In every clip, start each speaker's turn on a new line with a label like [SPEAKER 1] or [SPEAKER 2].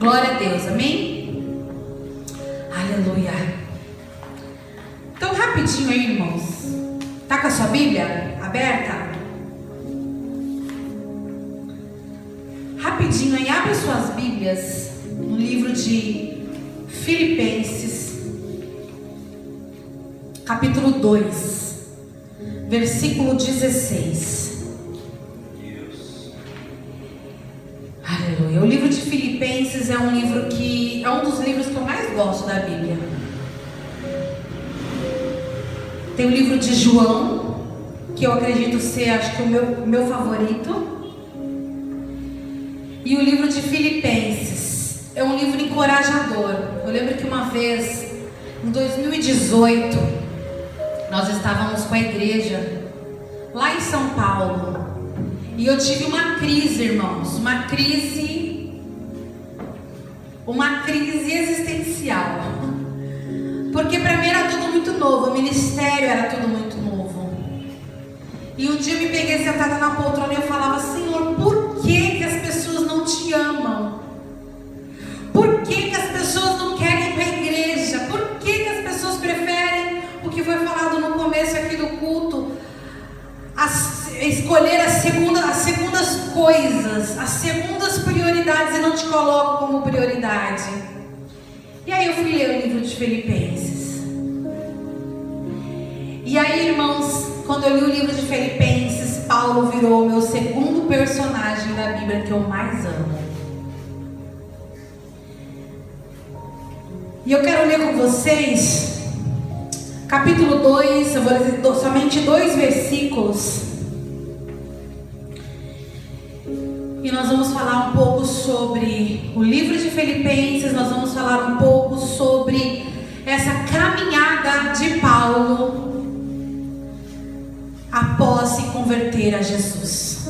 [SPEAKER 1] Glória a Deus, amém? Aleluia. Então, rapidinho aí, irmãos. Tá com a sua Bíblia aberta? Rapidinho aí, abre suas Bíblias no livro de Filipenses, capítulo 2, versículo 16. Aleluia. O livro de Filipenses é um livro que é um dos livros que eu mais gosto da Bíblia. Tem o livro de João, que eu acredito ser, acho que o meu favorito. E o livro de Filipenses é um livro encorajador. Eu lembro que uma vez, em 2018, nós estávamos com a igreja lá em São Paulo. E eu tive uma crise, irmãos, uma crise existencial. Porque para mim era tudo muito novo, o ministério era tudo muito novo. E um dia eu me peguei sentada na poltrona e eu falava: Senhor, por que as pessoas não te amam? Por que as pessoas não querem ir para a igreja? Por que as pessoas preferem o que foi falado no começo aqui do culto? Escolher as segundas coisas, as segundas prioridades, e não te coloco como prioridade. E aí eu fui ler o livro de Filipenses. E aí, irmãos, quando eu li o livro de Filipenses, Paulo virou o meu segundo personagem da Bíblia que eu mais amo. E eu quero ler com vocês capítulo 2, eu vou ler somente 2 versículos. E nós vamos falar um pouco sobre o livro de Filipenses, nós vamos falar um pouco sobre essa caminhada de Paulo após se converter a Jesus.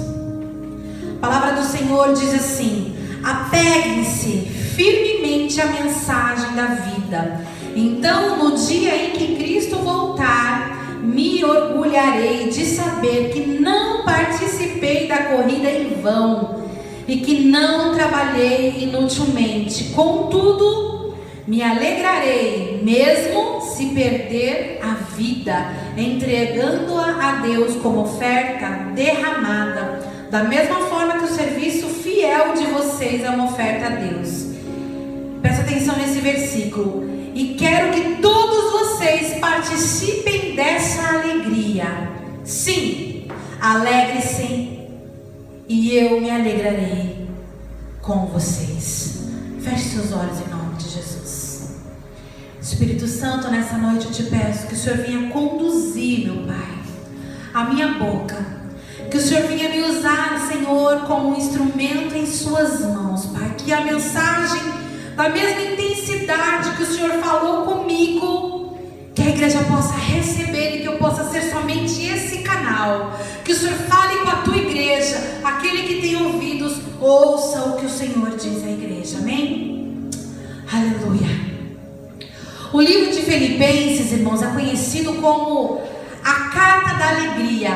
[SPEAKER 1] A palavra do Senhor diz assim: apegue-se firmemente à mensagem da vida. Então, no dia em que Cristo voltar, me orgulharei de saber que não participei da corrida em vão e que não trabalhei inutilmente. Contudo, me alegrarei, mesmo se perder a vida, entregando-a a Deus como oferta derramada, da mesma forma que o serviço fiel de vocês é uma oferta a Deus. Presta atenção nesse versículo. E quero que todos vocês participem dessa alegria. Sim, alegre-se e eu me alegrarei com vocês. Feche seus olhos em nome de Jesus. Espírito Santo, nessa noite eu te peço que o Senhor venha conduzir, meu Pai, a minha boca. Que o Senhor venha me usar, Senhor, como um instrumento em suas mãos, Pai. Que a mensagem, da mesma intensidade que o Senhor falou comigo, que a igreja possa receber e que eu possa ser somente esse canal. Que o Senhor fale com a tua igreja. Aquele que tem ouvidos, ouça o que o Senhor diz à igreja. Amém? Aleluia. O livro de Filipenses, irmãos, é conhecido como a Carta da Alegria.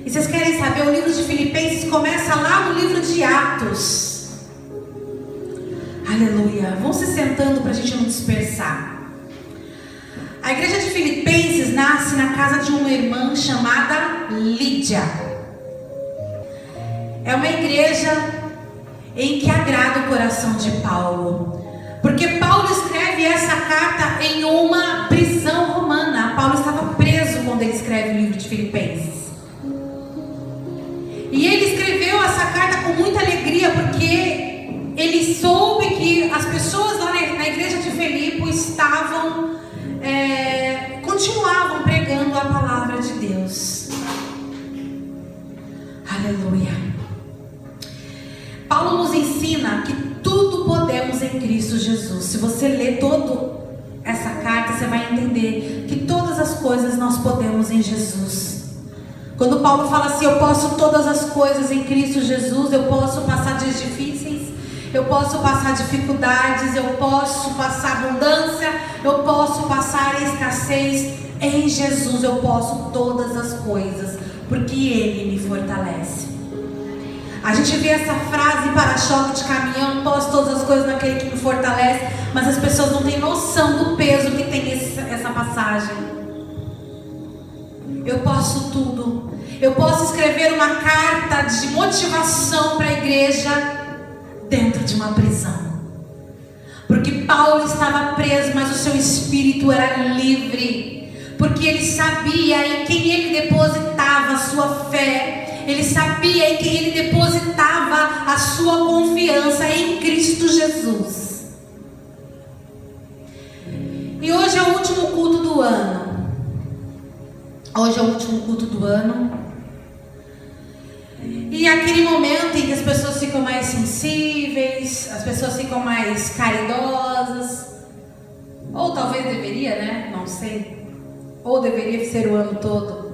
[SPEAKER 1] E vocês querem saber, o livro de Filipenses começa lá no livro de Atos. Aleluia. Vão se sentando para a gente não dispersar. A igreja de Filipenses nasce na casa de uma irmã chamada Lídia. É uma igreja em que agrada o coração de Paulo, porque Paulo escreve essa carta em uma prisão romana. Paulo estava preso quando ele escreve o livro de Filipenses. E ele escreveu essa carta com muita alegria, porque ele soube que as pessoas lá na igreja de Filipe continuavam pregando a palavra de Deus. Aleluia. Paulo nos ensina que tudo podemos em Cristo Jesus. Se você ler toda essa carta, você vai entender que todas as coisas nós podemos em Jesus. Quando Paulo fala assim: eu posso todas as coisas em Cristo Jesus, eu posso passar dias difíceis, eu posso passar dificuldades, eu posso passar abundância, eu posso passar escassez. Em Jesus eu posso todas as coisas, porque Ele me fortalece. A gente vê essa frase para-choque de caminhão: posso todas as coisas naquele que me fortalece, mas as pessoas não têm noção do peso que tem essa passagem. Eu posso tudo. Eu posso escrever uma carta de motivação para a igreja dentro de uma prisão. Porque Paulo estava preso, mas o seu espírito era livre. Porque ele sabia em quem ele depositava a sua fé. Ele sabia em quem ele depositava a sua confiança, em Cristo Jesus. E hoje é o último culto do ano. Hoje é o último culto do ano. E aquele momento em que as pessoas ficam mais sensíveis, as pessoas ficam mais caridosas. Ou talvez deveria, né? Não sei. Ou deveria ser o ano todo.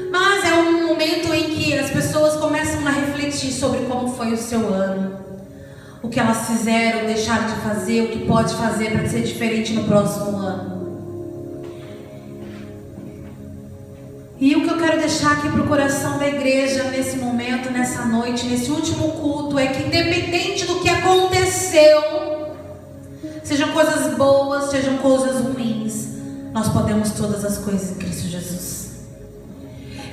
[SPEAKER 1] Mas é um momento em que as pessoas começam a refletir sobre como foi o seu ano. O que elas fizeram, deixaram de fazer, o que pode fazer para ser diferente no próximo ano. E o que eu quero deixar aqui para o coração da igreja nesse momento, nessa noite, nesse último culto, é que independente do que aconteceu, sejam coisas boas, sejam coisas ruins, nós podemos todas as coisas em Cristo Jesus.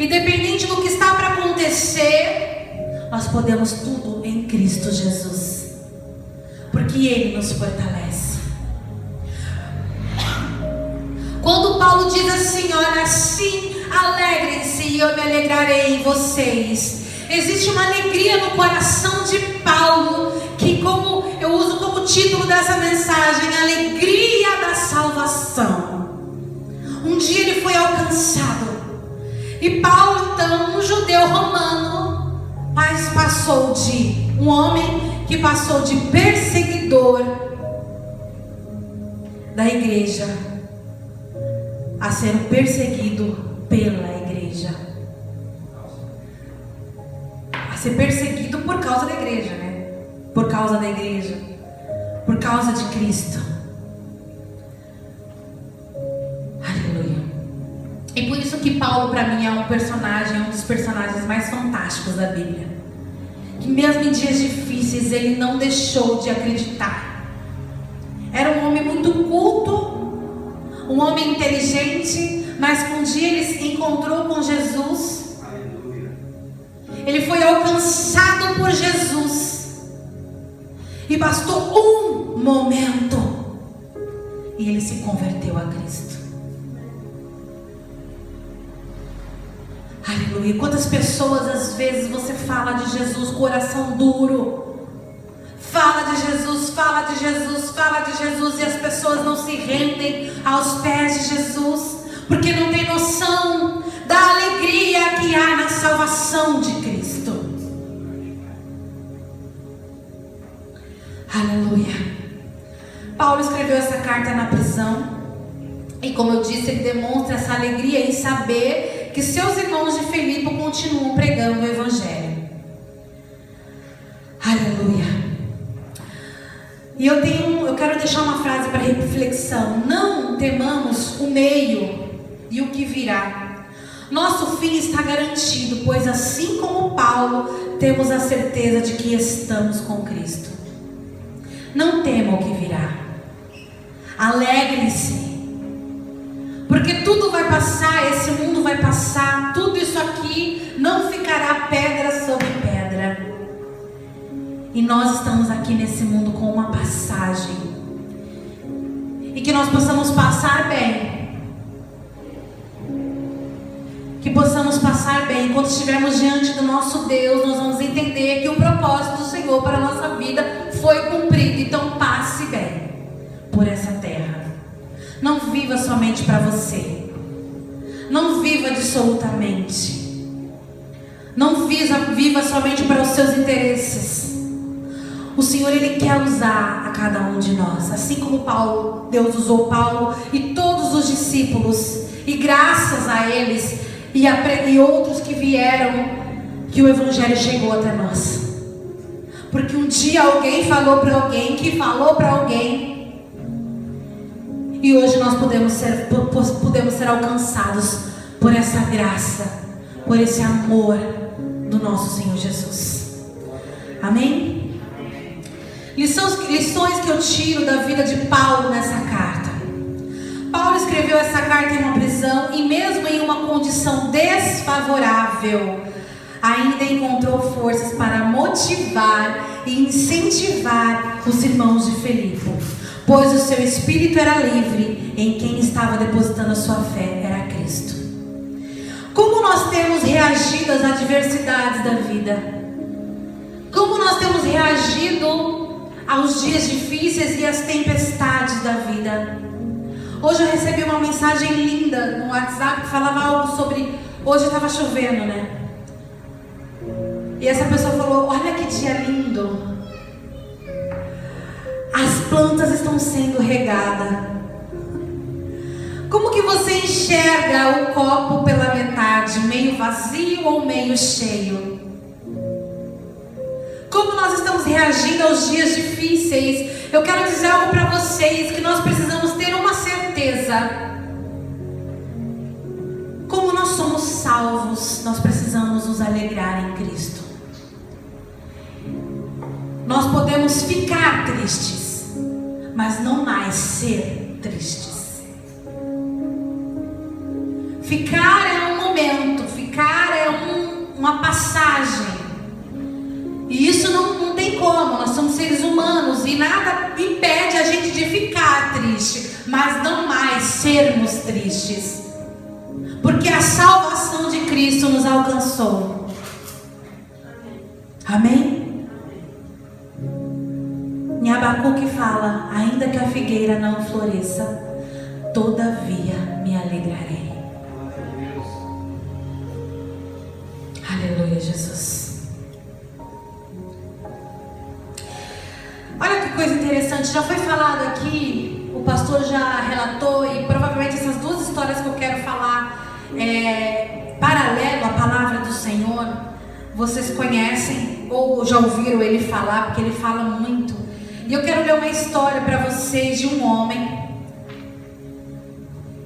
[SPEAKER 1] Independente do que está para acontecer, nós podemos tudo em Cristo Jesus, porque Ele nos fortalece. Quando Paulo diz assim: olha, assim, alegrem-se e eu me alegrarei em vocês. Existe uma alegria no coração de Paulo, que como eu uso como título dessa mensagem, alegria da salvação. Um dia ele foi alcançado. E Paulo, então, um judeu romano, mas passou de um homem que passou de perseguidor da igreja a ser um perseguido pela igreja. A ser perseguido por causa da igreja, né? Por causa da igreja. Por causa de Cristo. Aleluia. E por isso que Paulo, para mim, é um dos personagens mais fantásticos da Bíblia. Que mesmo em dias difíceis, ele não deixou de acreditar. Era um homem muito culto, um homem inteligente, mas que um dia ele se encontrou com Jesus. Ele foi alcançado por Jesus. E bastou um momento e ele se converteu a Cristo. Aleluia. Quantas pessoas às vezes você fala de Jesus, coração duro. Fala de Jesus, fala de Jesus, fala de Jesus, e as pessoas não se rendem aos pés de Jesus, porque não tem noção da alegria que há na salvação de Cristo. Aleluia. Paulo escreveu essa carta na prisão, e como eu disse, ele demonstra essa alegria em saber que seus irmãos de Filipe continuam pregando o Evangelho. Aleluia. E eu quero deixar uma frase para reflexão: não temamos o meio e o que virá. Nosso fim está garantido, pois assim como Paulo, temos a certeza de que estamos com Cristo. Não tema o que virá. Alegre-se, porque tudo vai passar, esse mundo vai passar, tudo isso aqui não ficará pedra sobre pedra. E nós estamos aqui nesse mundo com uma passagem. E que nós possamos passar bem. Que possamos passar bem. Quando estivermos diante do nosso Deus, nós vamos entender que o propósito do Senhor para a nossa vida foi cumprido. Então passe bem por essa terra. Não viva somente para você. Não viva dissolutamente. Não viva somente para os seus interesses. O Senhor, Ele quer usar a cada um de nós. Assim como Paulo, Deus usou Paulo e todos os discípulos. E graças a eles e outros que vieram, que o Evangelho chegou até nós. Porque um dia alguém falou para alguém, que falou para alguém. E hoje nós podemos ser alcançados por essa graça, por esse amor do nosso Senhor Jesus. Amém? Lições que eu tiro da vida de Paulo nessa carta. Paulo escreveu essa carta em uma prisão e mesmo em uma condição desfavorável, ainda encontrou forças para motivar e incentivar os irmãos de Filipe, pois o seu espírito era livre, em quem estava depositando a sua fé era Cristo. Como nós temos reagido às adversidades da vida? Como nós temos reagido aos dias difíceis e às tempestades da vida? Hoje eu recebi uma mensagem linda no WhatsApp que falava algo sobre... Hoje estava chovendo, né? E essa pessoa falou: olha que dia lindo. As plantas estão sendo regadas. Como que você enxerga o copo pela metade? Meio vazio ou meio cheio? Como nós estamos reagindo aos dias difíceis? Eu quero dizer algo para vocês, que nós precisamos ter uma certeza. Como nós somos salvos, nós precisamos nos alegrar em Cristo. Nós podemos ficar tristes, mas não mais ser tristes. Ficar é um momento, ficar é uma passagem. E isso não tem como, nós somos seres humanos e nada impede a gente de ficar triste, mas não mais sermos tristes. Porque a salvação de Cristo nos alcançou. Amém? Em Abacuque fala: ainda que a figueira não floresça, todavia me alegrarei. Aleluia, Jesus. Olha que coisa interessante, já foi falado aqui, o pastor já relatou, e provavelmente essas duas histórias que eu quero falar paralelo à palavra do Senhor, vocês conhecem ou já ouviram ele falar, porque ele fala muito. E eu quero ler uma história para vocês de um homem.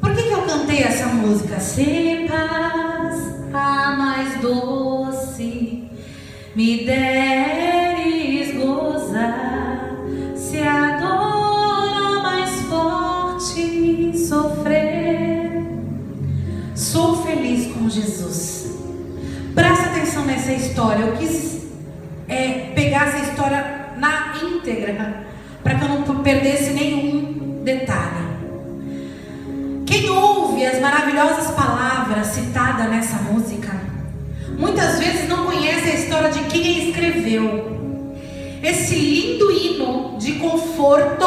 [SPEAKER 1] Por que eu cantei essa música? Se paz a mais doce me deres gozar, se a dor a mais forte sofrer, sou feliz com Jesus. Presta atenção nessa história. Eu quis pegar essa história na íntegra, para que eu não perdesse nenhum detalhe. Quem ouve as maravilhosas palavras citadas nessa música, muitas vezes não conhece a história de quem escreveu. Esse lindo hino de conforto,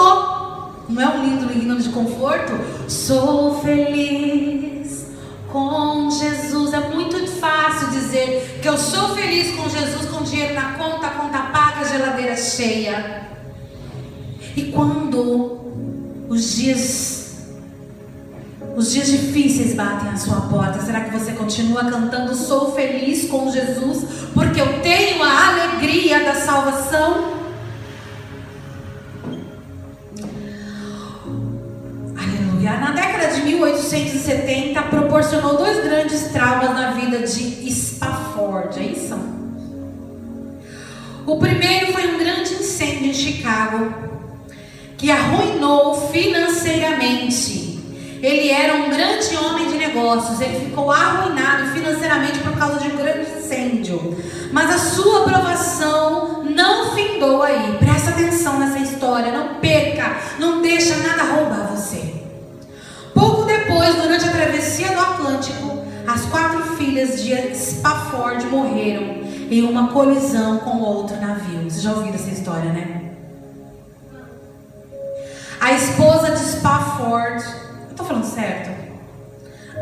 [SPEAKER 1] não é um lindo hino de conforto? Sou feliz com Jesus. É muito fácil dizer que eu sou feliz com Jesus, com dinheiro na conta, a conta paga, a geladeira cheia. E quando os dias difíceis batem à sua porta, será que você continua cantando sou feliz com Jesus, porque eu tenho a alegria da salvação? Aleluia. Na década de 1870 proporcionou dois grandes traumas na vida de Spafford. É isso? O primeiro foi um grande incêndio em Chicago que arruinou financeiramente. Ele era um grande homem de negócios, ele ficou arruinado financeiramente por causa de um grande incêndio. Mas a sua aprovação não findou aí. Presta atenção nessa história, não perca, não deixa nada roubar você. Pouco depois, durante a travessia do Atlântico, as 4 filhas de Spafford morreram em uma colisão com outro navio. Vocês já ouviram essa história, né? A esposa de Spafford, eu tô falando certo?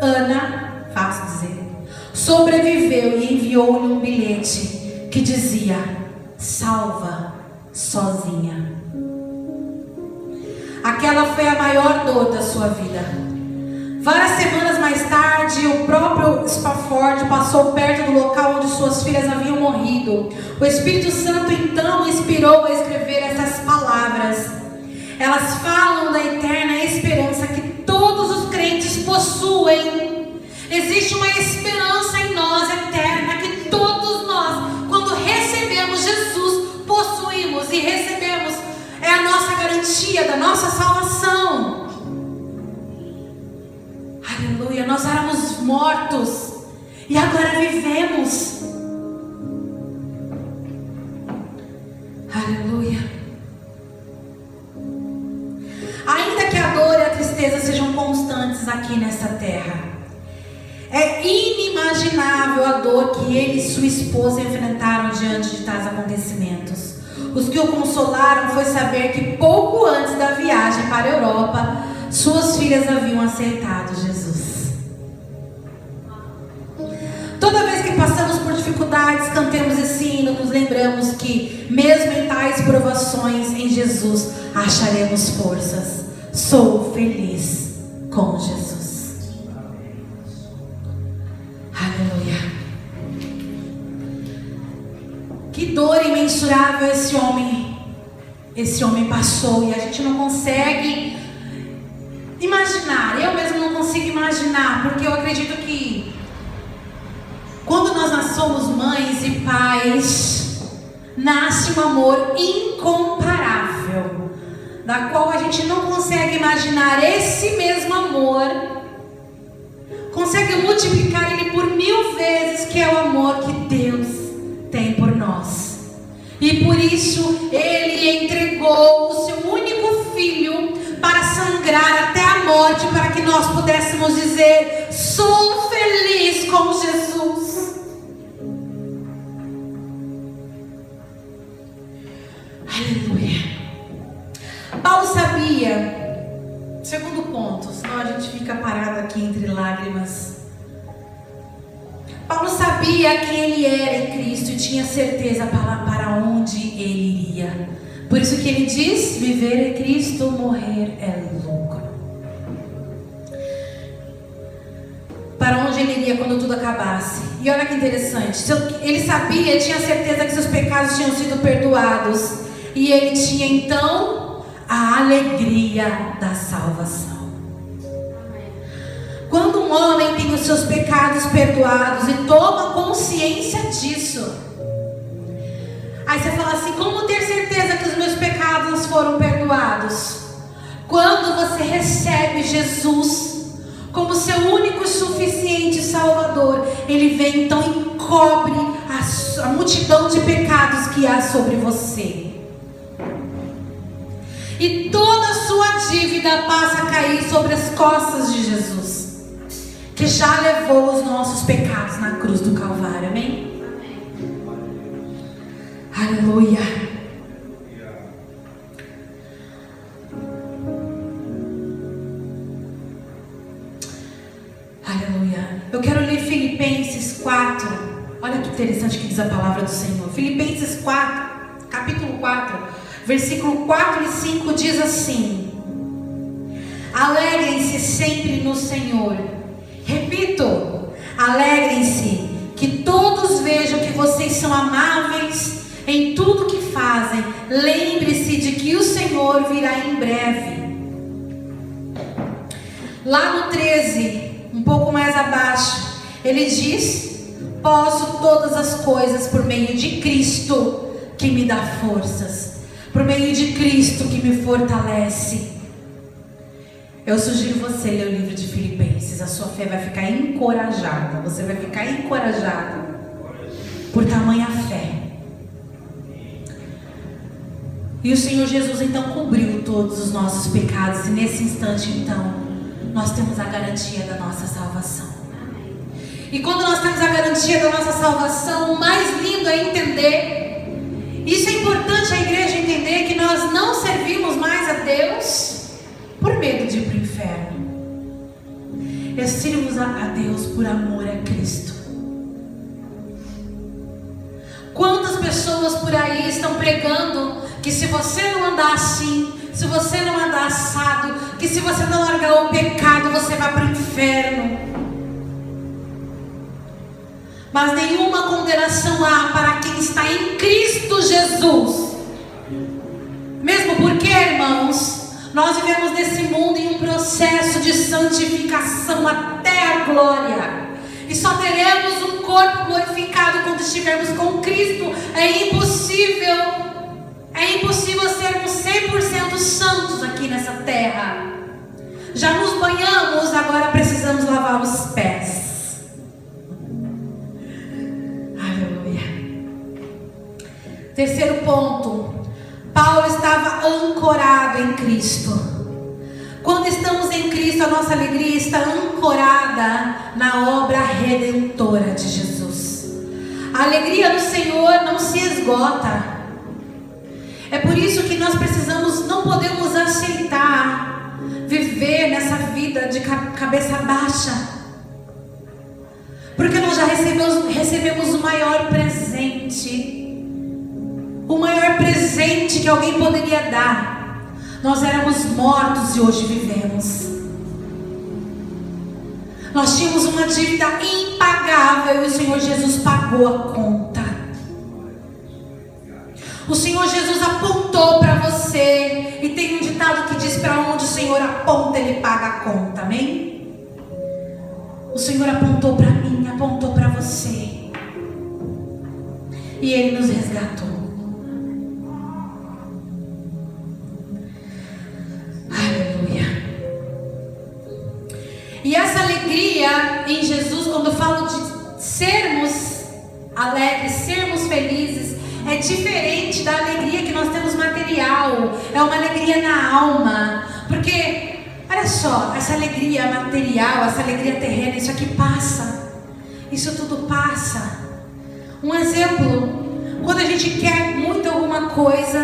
[SPEAKER 1] Ana, fácil dizer, sobreviveu e enviou-lhe um bilhete que dizia: salva sozinha. Aquela foi a maior dor da sua vida. Várias semanas mais tarde, o próprio Spafford passou perto do local onde suas filhas haviam morrido. O Espírito Santo então inspirou a escrever essas palavras. Elas falam da eterna esperança que todos os crentes possuem. Existe uma esperança em nós eterna que todos nós, quando recebemos Jesus, e agora vivemos. Aleluia. Ainda que a dor e a tristeza sejam constantes aqui nessa terra, é inimaginável a dor que ele e sua esposa enfrentaram diante de tais acontecimentos. Os que o consolaram foi saber que pouco antes da viagem para a Europa, suas filhas haviam aceitado Jesus. Toda vez que passamos por dificuldades, cantemos esse hino, nos lembramos que, mesmo em tais provações, em Jesus acharemos forças. Sou feliz com Jesus. Aleluia. Que dor imensurável esse homem passou, e a gente não consegue imaginar. Eu mesmo não consigo imaginar, porque eu acredito que quando nós somos mães e pais, nasce um amor incomparável, da qual a gente não consegue imaginar. Esse mesmo amor consegue multiplicar ele por 1000 vezes, que é o amor que Deus tem por nós. E por isso ele entregou o seu único filho para sangrar até a morte, para que nós pudéssemos dizer: sou feliz com Jesus. Aleluia. Paulo sabia, segundo ponto, senão a gente fica parado aqui entre lágrimas. Paulo sabia quem ele era em Cristo e tinha certeza para onde ele iria. Por isso que ele diz: viver é Cristo, morrer é lucro. Para onde ele iria quando tudo acabasse? E olha que interessante, ele sabia, tinha certeza que seus pecados tinham sido perdoados, e ele tinha então a alegria da salvação. Quando um homem tem os seus pecados perdoados e toma consciência disso, aí você fala assim: como ter certeza que os meus pecados foram perdoados? Quando você recebe Jesus como seu único e suficiente Salvador, Ele vem então e cobre a multidão de pecados que há sobre você. E toda a sua dívida passa a cair sobre as costas de Jesus, que já levou os nossos pecados na cruz do Calvário. Amém? Aleluia. Aleluia. Eu quero ler Filipenses 4. Olha que interessante que diz a palavra do Senhor. Filipenses 4, capítulo 4, versículo 4 e 5 diz assim: alegrem-se sempre no Senhor. Repito, alegrem-se, que todos vejam que vocês são amáveis em tudo que fazem. Lembre-se de que o Senhor virá em breve. Lá no 13, um pouco mais abaixo, ele diz: posso todas as coisas por meio de Cristo que me dá forças, por meio de Cristo que me fortalece. Eu sugiro você ler o livro de Filipenses. A sua fé vai ficar encorajada. Você vai ficar encorajado por tamanha fé. E o Senhor Jesus então cobriu todos os nossos pecados. E nesse instante então nós temos a garantia da nossa salvação. E quando nós temos a garantia da nossa salvação, o mais lindo é entender, isso é importante a igreja entender, que nós não servimos mais a Deus por medo de ir para o inferno. Servimos a Deus por amor a Cristo. Quantas pessoas por aí estão pregando que se você não andar assim, se você não andar assado, que se você não largar o pecado, você vai para o inferno. Mas nenhuma condenação há para quem está em Cristo Jesus. Mesmo porque, irmãos, nós vivemos nesse mundo em um processo de santificação até a glória. E só teremos um corpo glorificado quando estivermos com Cristo. É impossível sermos 100% santos aqui nessa terra. Já nos banhamos, agora precisamos lavar os pés. Terceiro ponto, Paulo estava ancorado em Cristo. Quando estamos em Cristo, a nossa alegria está ancorada na obra redentora de Jesus. A alegria do Senhor não se esgota. É por isso que nós precisamos, não podemos aceitar viver nessa vida de cabeça baixa, porque nós já recebemos o maior presente, o maior presente que alguém poderia dar. Nós éramos mortos e hoje vivemos. Nós tínhamos uma dívida impagável e o Senhor Jesus pagou a conta. O Senhor Jesus apontou para você, e tem um ditado que diz: para onde o Senhor aponta, Ele paga a conta, amém? O Senhor apontou para mim, apontou para você, e Ele nos resgatou. E essa alegria em Jesus, quando eu falo de sermos alegres, sermos felizes, é diferente da alegria que nós temos material. É uma alegria na alma. Porque, olha só, essa alegria material, essa alegria terrena, isso aqui passa. Isso tudo passa. Um exemplo, quando a gente quer muito alguma coisa,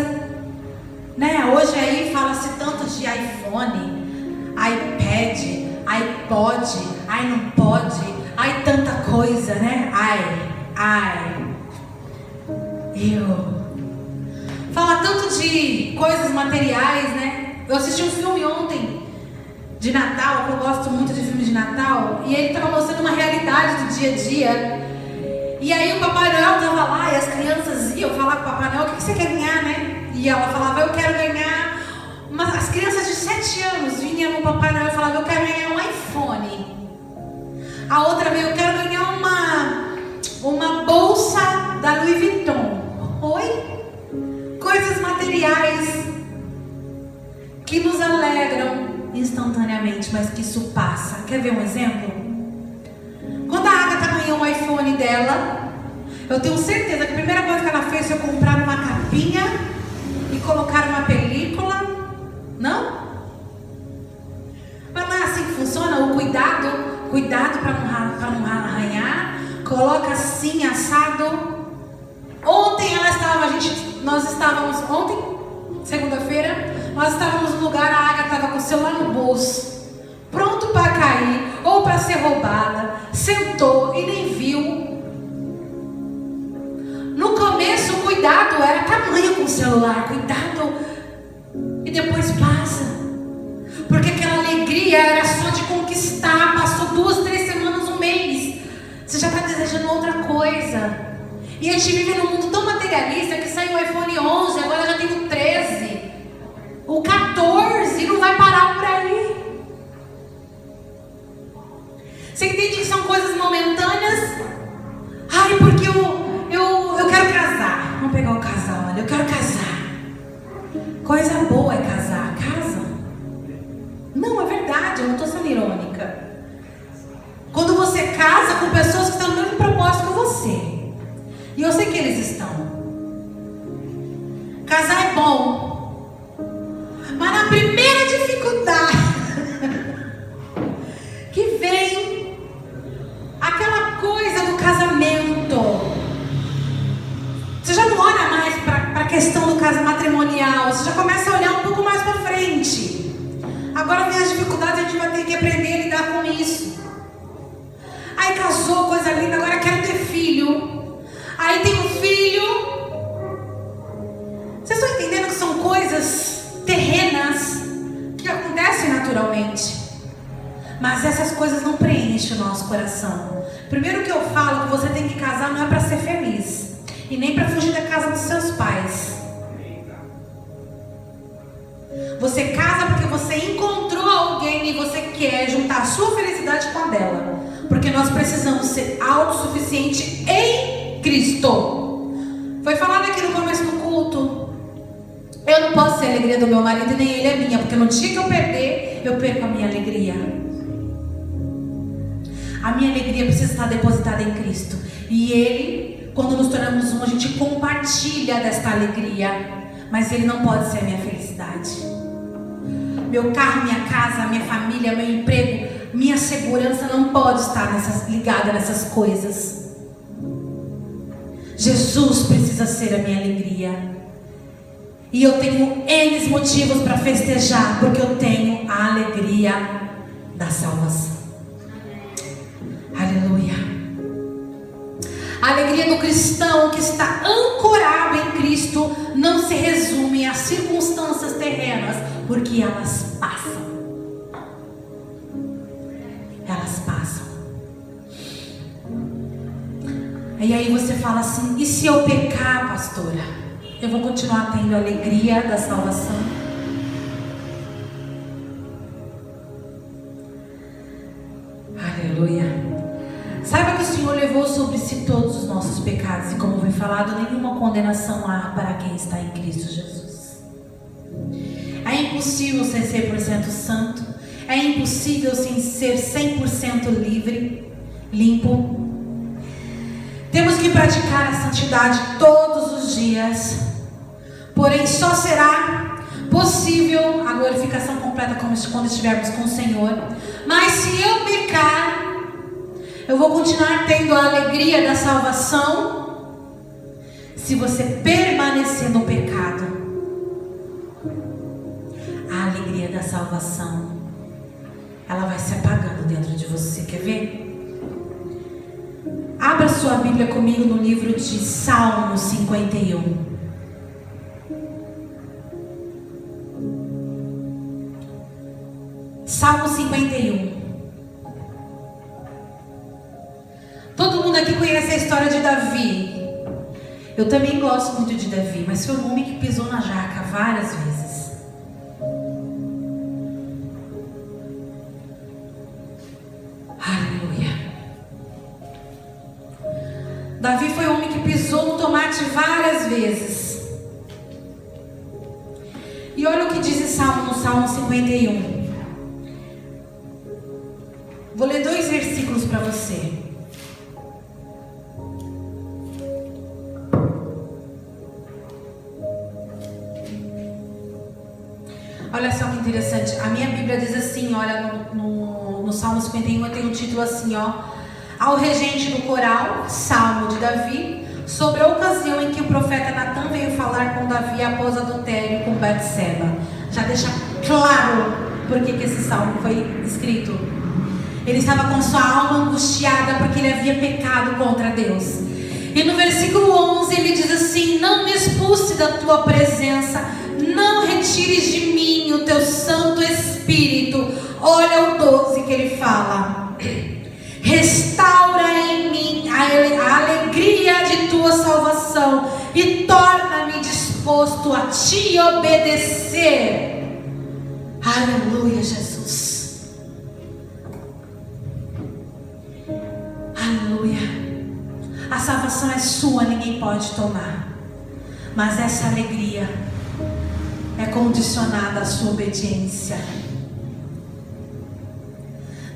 [SPEAKER 1] né? Hoje aí fala-se tanto de iPhone, iPad, iPod, ai não pode, ai tanta coisa, né? Fala tanto de coisas materiais, né? Eu assisti um filme ontem de Natal, que eu gosto muito de filme de Natal, e ele estava mostrando uma realidade do dia a dia. E aí o Papai Noel estava lá e as crianças iam falar com o Papai Noel: o que você quer ganhar, né? E ela falava: eu quero ganhar. Mas as crianças de 7 anos vinham no Papai Noel e falavam: eu quero ganhar um iPhone. A outra veio: eu quero ganhar uma bolsa da Louis Vuitton. Oi? Coisas materiais que nos alegram instantaneamente, mas que isso passa. Quer ver um exemplo? Quando a Agatha ganhou o iPhone dela, eu tenho certeza que a primeira coisa que ela fez foi comprar uma capinha e colocar uma película. Não? Mas não é assim que funciona? O cuidado para não arranhar. Coloca assim, assado. Ontem segunda-feira, nós estávamos no lugar, a Agatha estava com o celular no bolso, pronto para cair ou para ser roubada. Sentou e nem viu. No começo o cuidado era tamanho com o celular, cuidado, e depois passa, porque aquela alegria era só de conquistar. Passou 2, 3 semanas, um mês, você já está desejando outra coisa. E a gente vive num mundo tão materialista que saiu o iPhone 11, agora já tem o 13, o 14, e não vai parar por aí. Você entende que são coisas momentâneas? Ai, porque eu quero casar. Vamos pegar o casal, olha, eu quero casar. Coisa boa é casar. Casa? Não, é verdade, eu não estou sendo irônica. Quando você casa com pessoas que estão no mesmo propósito que você, e eu sei que eles estão. Casar é bom, mas na primeira dificuldade que vem aquela coisa do casamento, você já não olha mais para a questão do caso matrimonial, você já começa a olhar um pouco mais para frente. Agora vem as dificuldades, a gente vai ter que aprender a lidar com isso. Aí casou, coisa linda, agora quero ter filho. Aí tem um filho. Vocês estão entendendo que são coisas terrenas que acontecem naturalmente, mas essas coisas não preenchem o nosso coração. Primeiro que eu falo que você tem que casar não é para ser feliz e nem para fugir da casa dos seus pais. Você casa porque você encontrou alguém e você quer juntar a sua felicidade com a dela, porque nós precisamos ser autossuficientes em Cristo. Foi falado aqui no começo do culto: eu não posso ser a alegria do meu marido e nem ele é minha, porque no dia que eu perder, eu perco a minha alegria. A minha alegria precisa estar depositada em Cristo. E Ele, quando nos tornamos um, a gente compartilha desta alegria. Mas Ele não pode ser a minha felicidade. Meu carro, minha casa, minha família, meu emprego, minha segurança não pode estar ligada nessas coisas. Jesus precisa ser a minha alegria. E eu tenho N motivos para festejar, porque eu tenho a alegria da salvação. Aleluia. A alegria do cristão que está ancorado em Cristo não se resume às circunstâncias terrenas, porque elas passam. Elas passam. E aí você fala assim: e se eu pecar, pastora? Eu vou continuar tendo a alegria da salvação? Aleluia. Saiba que o Senhor levou sobre si todos os nossos pecados, e como foi falado, nenhuma condenação há para quem está em Cristo Jesus. É impossível ser 100% santo. É impossível sim ser 100% livre, limpo. Temos que praticar a santidade todos os dias. Porém, só será possível a glorificação completa quando estivermos com o Senhor. Mas se eu pecar, eu vou continuar tendo a alegria da salvação. Se você permanecer no pecado, a alegria da salvação, ela vai se apagando dentro de você. Quer ver? Abra sua Bíblia comigo no livro de Salmo 51. Salmo 51. Todo mundo aqui conhece a história de Davi. Eu também gosto muito de Davi, mas foi um homem que pisou na jaca várias vezes. Aleluia. Davi foi um homem que pisou no tomate várias vezes. E olha o que diz no Salmo 51. Vou ler 2 versículos para você. Olha só que interessante. A minha Bíblia diz assim, olha, no Salmo 51 tem um título assim, ó: ao regente do coral, Salmo de Davi, sobre a ocasião em que o profeta Natan veio falar com Davi após adultério com Betseba. Já deixa claro por que esse salmo foi escrito. Ele estava com sua alma angustiada porque ele havia pecado contra Deus. E no versículo 11 ele diz assim: não me expulse da tua presença, não retires de mim o teu Santo Espírito. Olha o 12 que ele fala: restaura em mim a alegria de tua salvação e torna-me disposto a te obedecer. Aleluia, Jesus. Aleluia. A salvação é sua, ninguém pode tomar. Mas essa alegria é condicionada à sua obediência.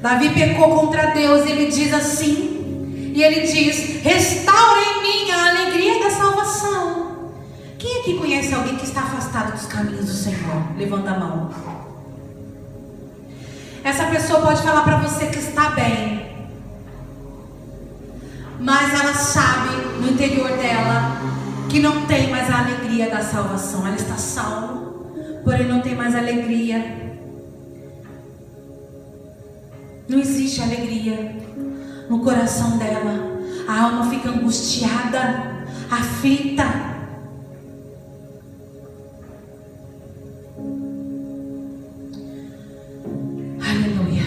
[SPEAKER 1] Davi pecou contra Deus, ele diz assim, e ele diz: restaura em mim a alegria da salvação. Quem aqui conhece alguém que está afastado dos caminhos do Senhor? Levanta a mão. Essa pessoa pode falar para você que está bem, mas ela sabe no interior dela que não tem mais a alegria da salvação. Ela está salva, porém não tem mais alegria. Não existe alegria no coração dela. A alma fica angustiada, aflita. Aleluia.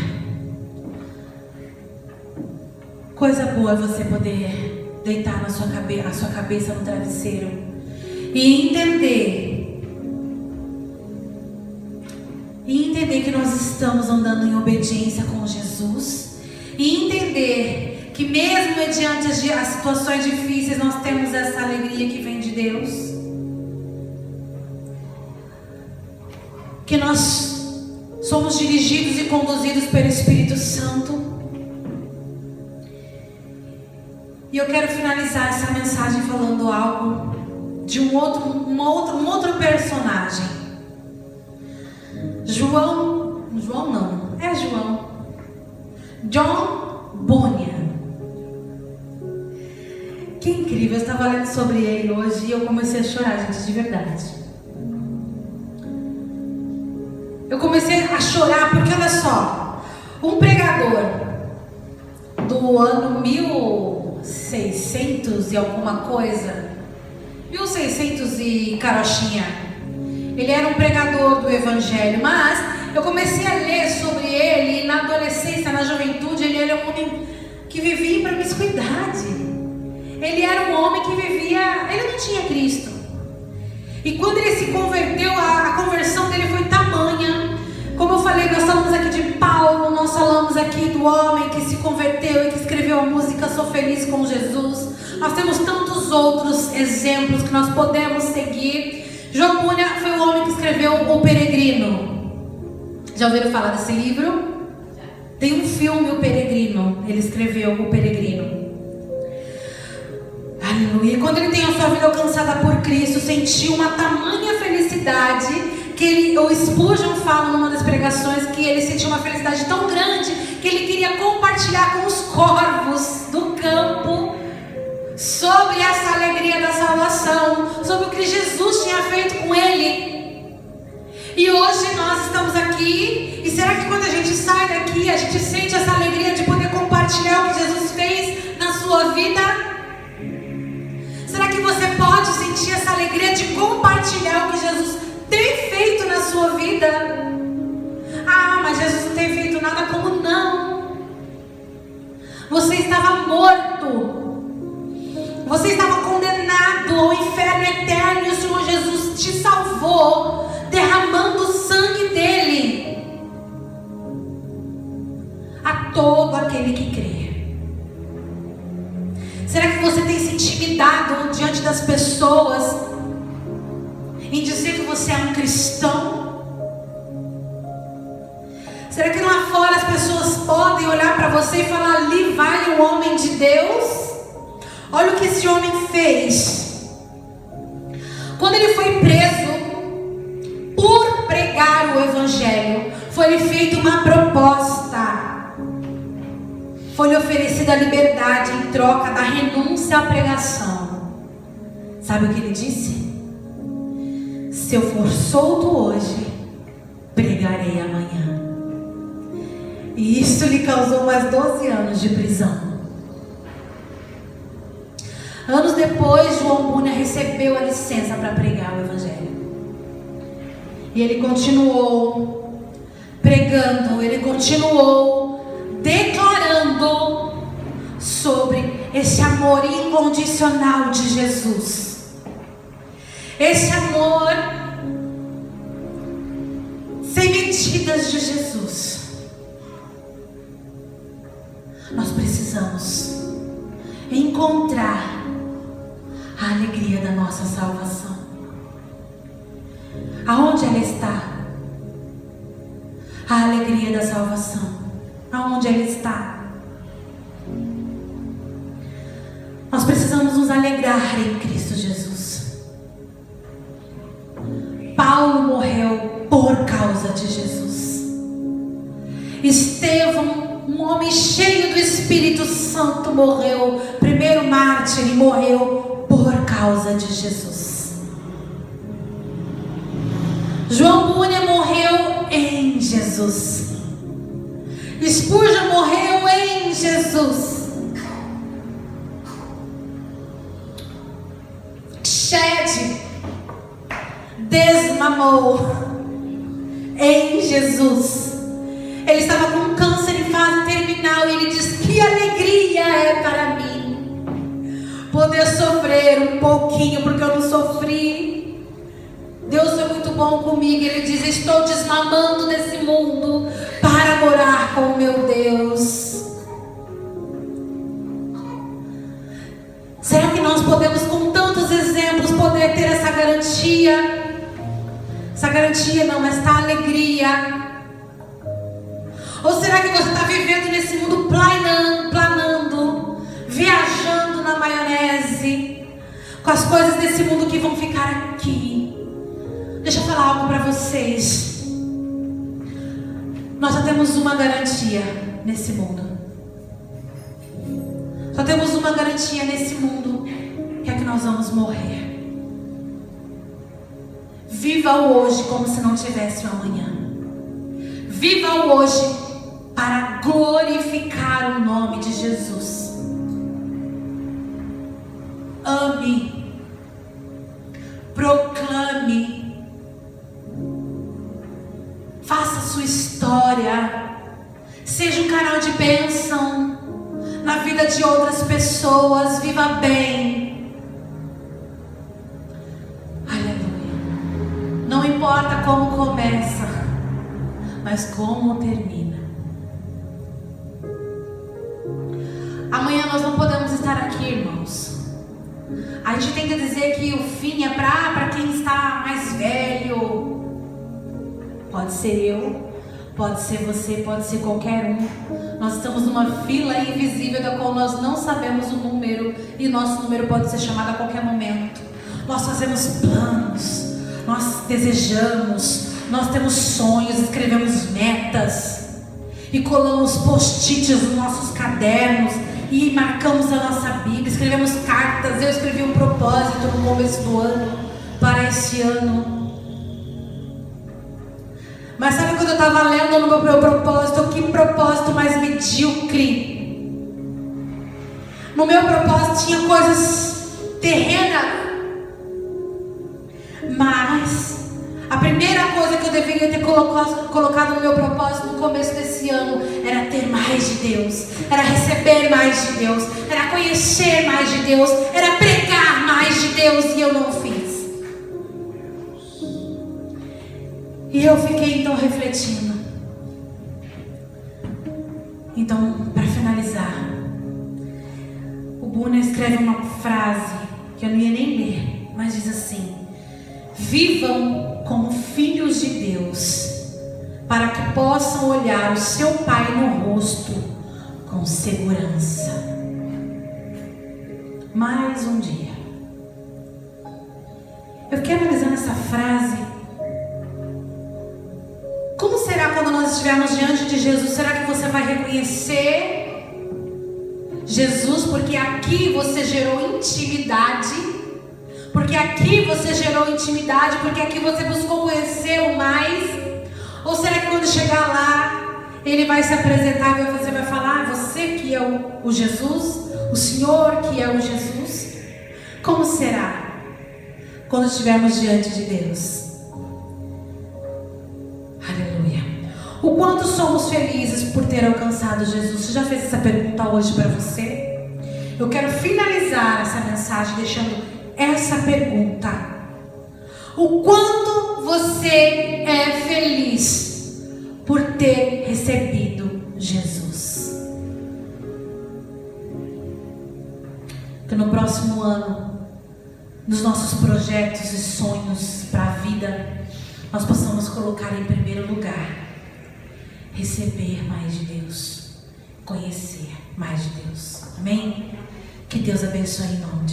[SPEAKER 1] Coisa boa é você poder deitar a sua cabeça no travesseiro e entender que nós estamos andando em obediência com Jesus, e entender que mesmo mediante as situações difíceis nós temos essa alegria que vem de Deus, que nós somos dirigidos e conduzidos pelo Espírito Santo. E eu quero finalizar essa mensagem falando algo de um outro personagem. João não, é João. John Bunyan. Que incrível, eu estava lendo sobre ele hoje e eu comecei a chorar, gente, de verdade. Eu comecei a chorar porque, olha só, um pregador do ano 1600 e alguma coisa, 1600 e carochinha, ele era um pregador do evangelho, mas eu comecei a ler sobre ele e na adolescência, na juventude, ele era um homem que vivia em promiscuidade. Ele era um homem que vivia, ele não tinha Cristo. E quando ele se converteu, a conversão dele foi tamanha. Como eu falei, nós falamos aqui de Paulo, nós falamos aqui do homem que se converteu e que escreveu a música Sou Feliz com Jesus. Nós temos tantos outros exemplos que nós podemos seguir. João Bunyan foi o homem que escreveu O Peregrino. Já ouviram falar desse livro? Tem um filme, O Peregrino. Ele escreveu O Peregrino. Aleluia. Quando ele tem a sua vida alcançada por Cristo, sentiu uma tamanha felicidade que o Spurgeon fala numa das pregações que ele sentiu uma felicidade tão grande que ele queria compartilhar com os corvos do campo sobre essa alegria da salvação, sobre o que Jesus tinha feito com ele. E hoje nós estamos aqui, e será que quando a gente sai daqui, a gente sente essa alegria de poder compartilhar o que Jesus fez na sua vida? Será que você pode sentir essa alegria de compartilhar o que Jesus tem feito na sua vida? Ah, mas Jesus não tem feito nada. Como não? Você estava morto. Você estava condenado ao inferno eterno e o Senhor Jesus te salvou, derramando o sangue dele a todo aquele que crê. Será que você tem se intimidado diante das pessoas em dizer que você é um cristão? Será que lá fora as pessoas podem olhar para você e falar: ali vai o homem de Deus? Olha o que esse homem fez. Quando ele foi preso por pregar o evangelho, foi-lhe feita uma proposta. Foi-lhe oferecida a liberdade em troca da renúncia à pregação. Sabe o que ele disse? Se eu for solto hoje, pregarei amanhã. E isso lhe causou mais 12 anos de prisão. Anos depois, João Bunyan recebeu a licença para pregar o evangelho. E ele continuou pregando, ele continuou declarando sobre esse amor incondicional de Jesus. Esse amor sem medidas de Jesus. Nós precisamos encontrar a alegria da nossa salvação. Aonde ela está? A alegria da salvação. Aonde ela está? Nós precisamos nos alegrar em Cristo Jesus. Paulo morreu por causa de Jesus. Estevão, um homem cheio do Espírito Santo, morreu. Primeiro mártir, e morreu por causa de Jesus. João Bunyan morreu em Jesus. Spurgeon morreu em Jesus. Shed desmamou em Jesus. Ele estava com câncer em fase terminal e ele diz: que alegria é para mim poder sofrer um pouquinho, porque eu não sofri. Deus foi muito bom comigo. Ele diz: estou desmamando desse mundo para morar com o meu Deus. Será que nós podemos, com tantos exemplos, poder ter essa garantia? Essa garantia não, esta alegria. Ou será que você está vivendo nesse mundo planando, viajando na com as coisas desse mundo que vão ficar aqui. Deixa eu falar algo para vocês. Nós só temos uma garantia nesse mundo. Só temos uma garantia nesse mundo, que é que nós vamos morrer. Viva o hoje como se não tivesse o amanhã. Viva o hoje para glorificar o nome de Jesus. Ame, proclame, faça sua história, seja um canal de bênção na vida de outras pessoas. Viva bem. Aleluia. Não importa como começa, mas como termina. Amanhã nós não podemos estar aqui, irmãos. A gente tem que dizer que o fim é para quem está mais velho. Pode ser eu, pode ser você, pode ser qualquer um. Nós estamos numa fila invisível da qual nós não sabemos o número, e nosso número pode ser chamado a qualquer momento. Nós fazemos planos, nós desejamos, nós temos sonhos, escrevemos metas e colamos post-its nos nossos cadernos e marcamos a nossa Bíblia, escrevemos cartas. Eu escrevi um propósito no começo do ano para esse ano. Mas sabe quando eu estava lendo no meu propósito, que propósito mais medíocre? No meu propósito tinha coisas terrenas, mas a primeira coisa que eu deveria ter colocado no meu propósito no começo desse ano era ter mais de Deus, era receber mais de Deus, era conhecer mais de Deus, era pregar mais de Deus, e eu não fiz. E eu fiquei então refletindo. Então, para finalizar, o Buna escreve uma frase que eu não ia nem ler, mas diz assim: vivam como filhos de Deus, para que possam olhar o seu Pai no rosto com segurança. Mais um dia. Eu fiquei analisando essa frase. Como será quando nós estivermos diante de Jesus? Será que você vai reconhecer Jesus? Porque aqui você gerou intimidade. Porque aqui você gerou intimidade. Porque aqui você buscou conhecê-lo mais. Ou será que quando chegar lá, ele vai se apresentar e você vai falar: você que é o Jesus? O Senhor que é o Jesus? Como será quando estivermos diante de Deus? Aleluia. O quanto somos felizes por ter alcançado Jesus? Você já fez essa pergunta hoje para você? Eu quero finalizar essa mensagem deixando essa pergunta: o quanto você é feliz por ter recebido Jesus? Que no próximo ano, nos nossos projetos e sonhos para a vida, nós possamos colocar em primeiro lugar receber mais de Deus, conhecer mais de Deus. Amém? Que Deus abençoe em nome de